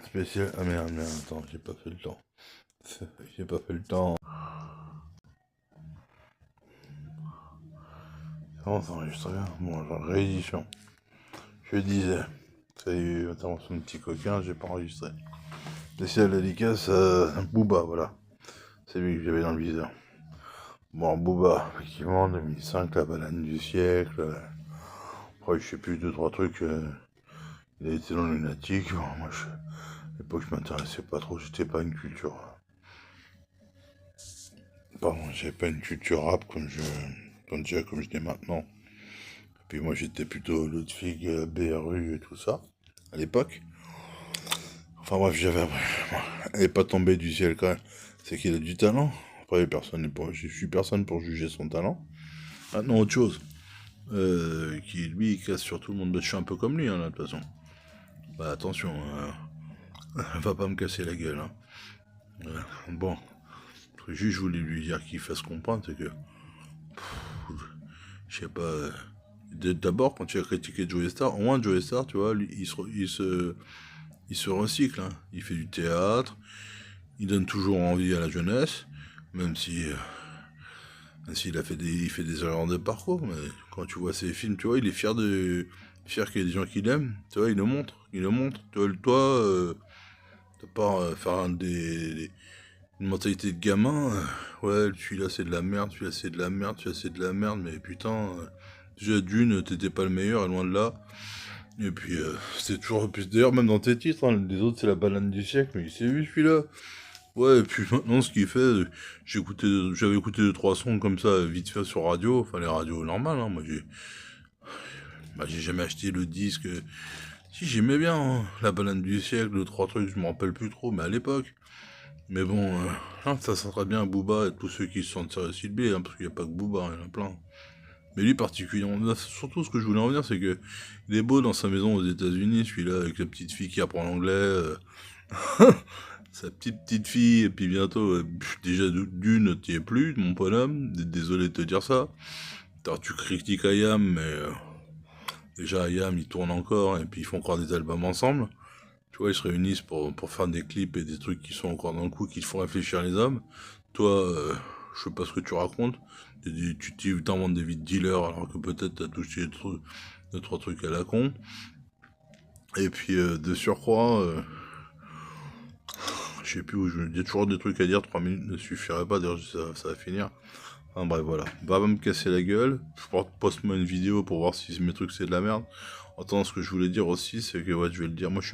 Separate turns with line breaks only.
spécial. Ah merde, attends, j'ai pas fait le temps. J'ai pas fait le temps. Comment ça enregistre bien? Bon, genre réédition. Je disais. Salut, attends, son petit coquin, j'ai pas enregistré. Spécial dédicace à Booba, voilà. C'est lui que j'avais dans le viseur. Bon, Booba, effectivement, 2005, la banane du siècle. Après, je sais plus, 2-3 trucs. Il a été dans le lunatique. Bon, moi, à l'époque, je m'intéressais pas trop, j'étais pas une culture. Pardon, j'avais pas une culture rap comme je l'ai maintenant. Puis moi, j'étais plutôt Ludwig, BRU et tout ça, à l'époque. Enfin bref, elle est pas tombée du ciel quand même. C'est qu'il a du talent. Après, je suis personne pour juger son talent. Maintenant, autre chose. Qui lui, il casse sur tout le monde. Bah, je suis un peu comme lui, hein, là, de toute façon. Bah attention, va pas me casser la gueule. Hein. Bon, juste je voulais lui dire qu'il fasse comprendre, c'est que, je sais pas. D'abord, quand tu as critiqué Joey Star, au moins Joey Star, tu vois, lui, il se recycle. Hein. Il fait du théâtre, il donne toujours envie à la jeunesse, même si s'il il fait des erreurs de parcours, mais quand tu vois ses films, tu vois, il est fier qu'il y ait des gens qui l'aiment, tu vois, il le montre, toi, t'as pas faire une mentalité de gamin, ouais, celui-là c'est de la merde, celui-là c'est de la merde, celui-là c'est de la merde, mais putain, déjà d'une, t'étais pas le meilleur, et loin de là, et puis c'était toujours plus, d'ailleurs même dans tes titres, hein, les autres c'est la banane du siècle, mais il s'est vu celui-là. Ouais, et puis maintenant, ce qu'il fait, j'avais écouté 2-3 sons comme ça, vite fait sur radio, enfin les radios normales, hein, moi j'ai jamais acheté le disque, si j'aimais bien, hein, la banane du siècle, 2-3 trucs, je me rappelle plus trop, mais à l'époque, mais bon, ça serait bien Booba et tous ceux qui se sont tirés sur le blé, hein, parce qu'il n'y a pas que Booba, il y en a plein. Mais lui particulièrement, là, surtout ce que je voulais en venir, c'est que il est beau dans sa maison aux États-Unis, celui-là, avec la petite fille qui apprend l'anglais, sa petite fille, et puis bientôt, déjà d'une, t'y es plus, mon bonhomme, désolé de te dire ça. Alors, tu critiques Ayam, mais déjà Ayam, il tourne encore, et puis ils font encore des albums ensemble. Tu vois, ils se réunissent pour faire des clips et des trucs qui sont encore dans le coup, qui te font réfléchir les hommes. Toi, je sais pas ce que tu racontes. Tu t'inventes des vies de dealer alors que peut-être t'as touché 2-3 trucs à la con. Et puis, de surcroît, je sais plus où il y a toujours des trucs à dire, 3 minutes ne suffiraient pas, d'ailleurs ça va finir. Enfin bref, voilà. Va me casser la gueule. Poste-moi une vidéo pour voir si mes trucs c'est de la merde. Attends, ce que je voulais dire aussi, c'est que, ouais, je vais le dire, moi je suis